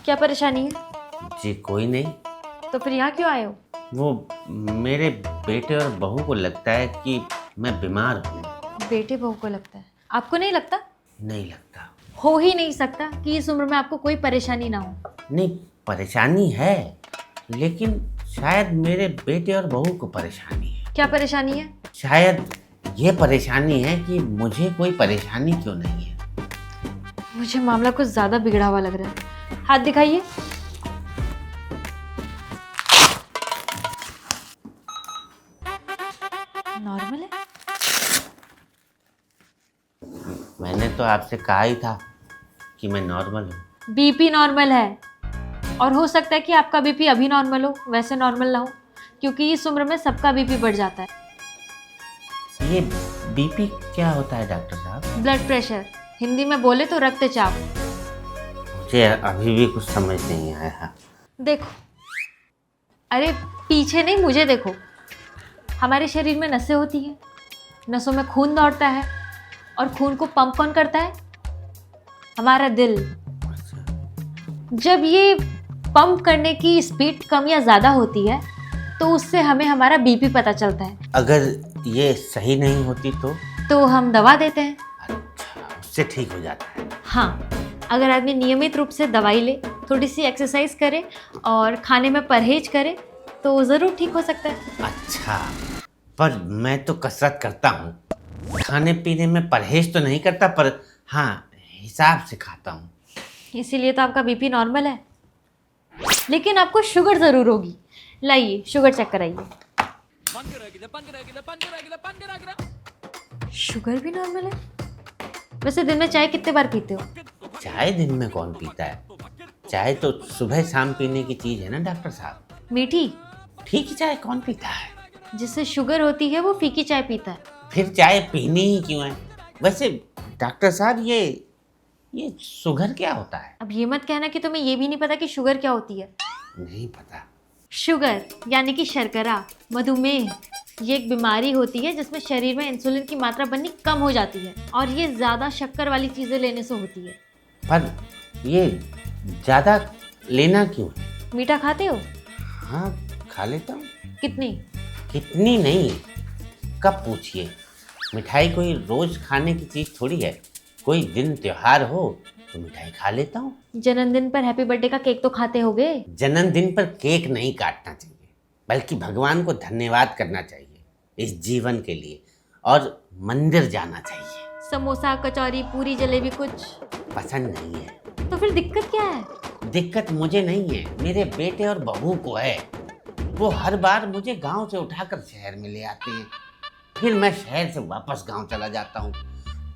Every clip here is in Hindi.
क्या परेशानी है? जी कोई नहीं। तो फिर यहाँ क्यों आए हो? वो मेरे बेटे और बहू को लगता है कि मैं बीमार हूँ। बेटे बहू को लगता है, आपको नहीं लगता? नहीं लगता। हो ही नहीं सकता कि इस उम्र में आपको कोई परेशानी ना हो। नहीं, परेशानी है, लेकिन शायद मेरे बेटे और बहू को परेशानी है। क्या परेशानी है? शायद ये परेशानी है कि मुझे कोई परेशानी क्यों नहीं है। मुझे मामला कुछ ज्यादा बिगड़ा हुआ लग रहा है। हाथ दिखाइए। नॉर्मल है। मैंने तो आपसे कहा ही था कि मैं नॉर्मल हूँ। बीपी नॉर्मल है, और हो सकता है कि आपका बीपी अभी नॉर्मल हो, वैसे नॉर्मल ना हो, क्योंकि इस उम्र में सबका बीपी बढ़ जाता है। ये बीपी क्या होता है डॉक्टर साहब? ब्लड प्रेशर, हिंदी में बोले तो रक्तचाप। मुझे अभी भी कुछ समझ नहीं आया। देखो, अरे पीछे नहीं, मुझे देखो। हमारे शरीर में नसें होती हैं, नसों में खून दौड़ता है, और खून को पंप कौन करता है? हमारा दिल। जब ये पंप करने की स्पीड कम या ज़्यादा होती है तो उससे हमें हमारा बीपी पता चलता है। अगर ये सही नहीं होती तो हम दवा देते हैं। अच्छा, उससे ठीक हो जाता है। हाँ, अगर आदमी नियमित रूप से दवाई ले, थोड़ी सी एक्सरसाइज करे और खाने में परहेज करे तो ज़रूर ठीक हो सकता है। अच्छा, पर मैं तो कसरत करता हूँ, खाने पीने में परहेज तो नहीं करता, पर हाँ हिसाब से खाता हूँ। इसीलिए तो आपका बीपी नॉर्मल है। लेकिन आपको शुगर ज़रूर होगी। लाइए शुगर चेक कराइए। शुगर भी नॉर्मल है। वैसे दिन में चाय कितने बार पीते हो? चाय दिन में कौन पीता है? चाय तो सुबह शाम पीने की चीज़ है ना डॉक्टर साहब। मीठी? ठीक चाय कौन पीता है? जिससे शुगर होती है वो फीकी चाय पीता है। फिर चाय पीनी ही क्यों है? वैसे डॉक्टर साहब ये शुगर क्या होता है? अब ये मत कहना कि तुम्हें ये भी नहीं पता कि शुगर क्या होती है। नहीं पता। शुगर यानी कि शर्करा, मधुमेह, ये एक बीमारी होती है जिसमें शरीर में इंसुलिन की मात्रा बननी कम हो जाती है, और ये ज़्यादा शक्कर वाली चीज़ें लेने से होती है। पर ये ज़्यादा लेना क्यों है? मीठा खाते हो? हाँ खा लेता हूँ। कितनी? कितनी नहीं, कब पूछिए। मिठाई कोई रोज खाने की चीज़ थोड़ी है। कोई दिन त्योहार हो तो मिठाई खा लेता हूँ। जन्मदिन पर हैप्पी बर्थडे का केक तो खाते होगे? जन्मदिन पर केक नहीं काटना चाहिए, बल्कि भगवान को धन्यवाद करना चाहिए इस जीवन के लिए, और मंदिर जाना चाहिए। समोसा, कचौरी, पूरी, जलेबी कुछ पसंद नहीं है। तो फिर दिक्कत क्या है? दिक्कत मुझे नहीं है, मेरे बेटे और बहू को है। वो हर बार मुझे गांव से उठाकर शहर में ले आते हैं, फिर मैं शहर से वापस गांव चला जाता हूँ।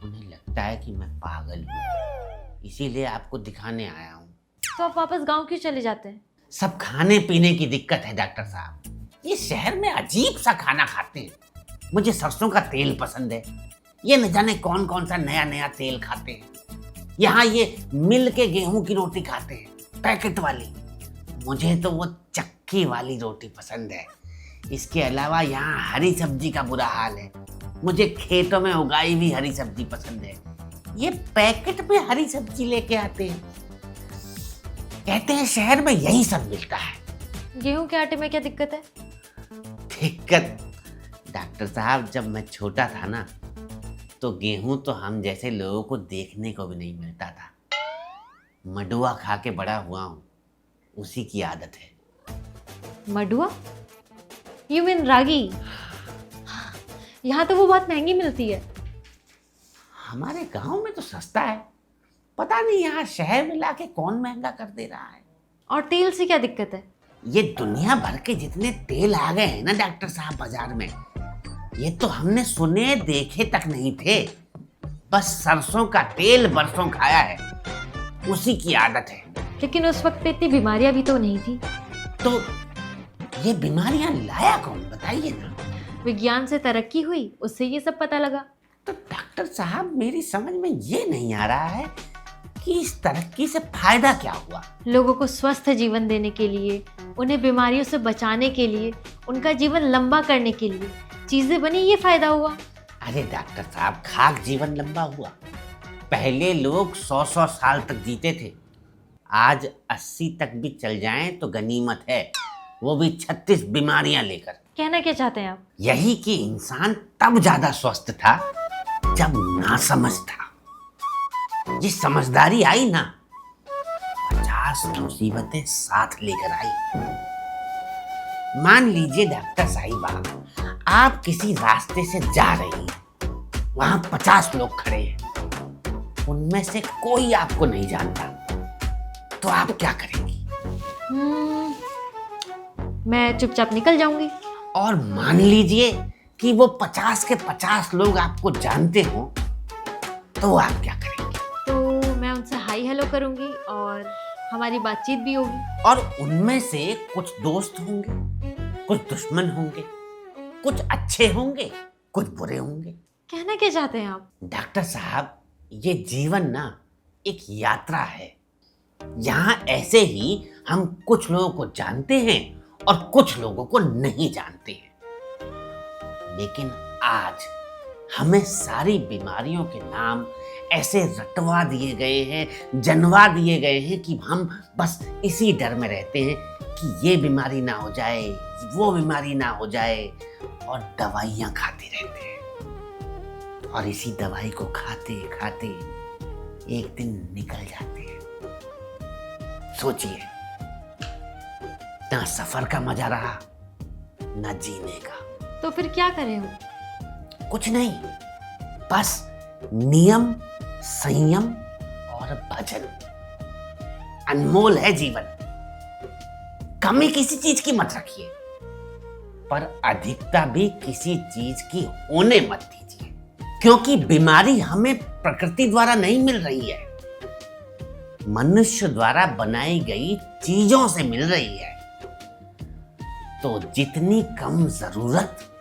उन्हें लगता है कि मैं पागल हूँ, इसीलिए आपको दिखाने आया हूँ। तो आप वापस गांव क्यों चले जाते हैं? सब खाने पीने की दिक्कत है डॉक्टर साहब। ये शहर में अजीब सा खाना खाते हैं। मुझे सरसों का तेल पसंद है, ये न जाने कौन कौन सा नया नया तेल खाते हैं। यहाँ ये मिल के गेहूं की रोटी खाते हैं, पैकेट वाली। मुझे तो वो चक्की वाली रोटी पसंद है। इसके अलावा यहाँ हरी सब्जी का बुरा हाल है। मुझे खेतों में उगाई हुई हरी सब्जी पसंद है। ये पैकेट में हरी सब्जी लेके आते हैं। कहते हैं शहर में यही सब मिलता है। गेहूं के आटे में क्या दिक्कत है? दिक्कत डॉक्टर साहब, जब मैं छोटा था ना, तो गेहूं तो हम जैसे लोगों को देखने को भी नहीं मिलता था। मडुआ खा के बड़ा हुआ हूँ, उसी की आदत है। मडुआ? यू मीन रागी? यहाँ तो वो बहुत महंगी मिलती है। हमारे गांव में तो सस्ता है, पता नहीं यहाँ शहर में लाके कौन महंगा कर दे रहा है। और तेल से क्या दिक्कत है? ये दुनिया भर के जितने तेल आ गए हैं ना डॉक्टर साहब बाजार में, ये तो हमने सुने देखे तक नहीं थे। बस सरसों का तेल बरसों खाया है, उसी की आदत है। लेकिन उस वक्त पे इतनी बीमारियां भी तो नहीं थी। तो ये बीमारियां लाया कौन, बताइए ना। विज्ञान से तरक्की हुई, उससे ये सब पता लगा। तो डॉक्टर साहब, मेरी समझ में ये नहीं आ रहा है कि इस तरक्की से फायदा क्या हुआ। लोगों को स्वस्थ जीवन देने के लिए, उन्हें बीमारियों से बचाने के लिए, उनका जीवन लंबा करने के लिए चीजें बनी, ये फायदा हुआ। अरे डॉक्टर साहब, खाक जीवन लंबा हुआ। पहले लोग 100-100 साल तक जीते थे, आज 80 तक भी चल जाएं तो गनीमत है, वो भी 36 बीमारियां लेकर। कहना क्या चाहते हैं आप? यही कि इंसान तब ज्यादा स्वस्थ था जब नासमझ था। ये समझदारी आई ना, 50 मुसीबतें साथ लेकर आई। मान लीजिए डॉक्टर साहिबा, आप किसी रास्ते से जा रही हैं, वहां 50 लोग खड़े हैं, उनमें से कोई आपको नहीं जानता, तो आप क्या करेंगी? मैं चुपचाप निकल जाऊंगी। और मान लीजिए कि वो 50 के 50 लोग आपको जानते हो, तो आप क्या करेंगे? तो मैं उनसे हाई हेलो करूंगी और हमारी बातचीत भी होगी। और उनमें से कुछ दोस्त होंगे, कुछ दुश्मन होंगे, कुछ अच्छे होंगे, कुछ बुरे होंगे। कहना क्या चाहते हैं आप? डॉक्टर साहब, ये जीवन ना एक यात्रा है। यहाँ ऐसे ही हम कुछ लोगों को जानते हैं और कुछ लोगों को नहीं जानते हैं। लेकिन आज हमें सारी बीमारियों के नाम ऐसे रटवा दिए गए हैं, जनवा दिए गए हैं कि हम बस इसी डर में रहते हैं कि ये बीमारी ना हो जाए, वो बीमारी ना हो जाए, और दवाइयाँ खाते रहते हैं। और इसी दवाई को खाते खाते एक दिन निकल जाते हैं। सोचिए, ना सफर का मजा रहा, ना जीने का। तो फिर क्या करें हम? कुछ नहीं, बस नियम, संयम और भजन। अनमोल है जीवन। कमी किसी चीज की मत रखिए, पर अधिकता भी किसी चीज की होने मत दीजिए, क्योंकि बीमारी हमें प्रकृति द्वारा नहीं मिल रही है, मनुष्य द्वारा बनाई गई चीजों से मिल रही है। तो जितनी कम जरूरत,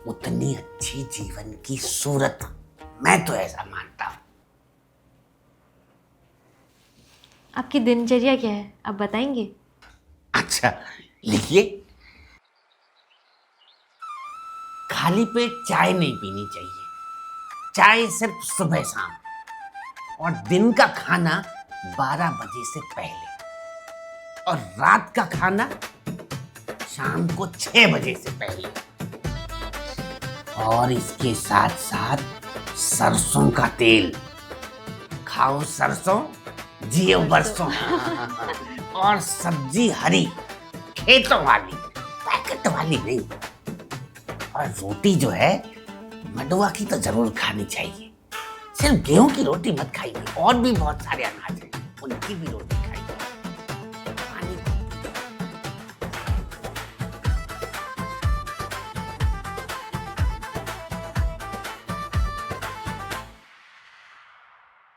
उतनी अच्छी जीवन की सूरत। मैं तो ऐसा मानता हूं। आपकी दिनचर्या क्या है, आप बताएंगे? अच्छा, लिखिए। खाली पेट चाय नहीं पीनी चाहिए। चाय सिर्फ सुबह शाम, और दिन का खाना 12 बजे से पहले, और रात का खाना शाम को 6 बजे से पहले। और इसके साथ साथ सरसों का तेल खाओ, सरसों जियो बरसों। और सब्जी हरी, खेतों वाली, पैकेट वाली नहीं। और रोटी जो है, मंडुआ की तो जरूर खानी चाहिए। सिर्फ गेहूं की रोटी मत खाइए, और भी बहुत सारे अनाज हैं, उनकी भी रोटी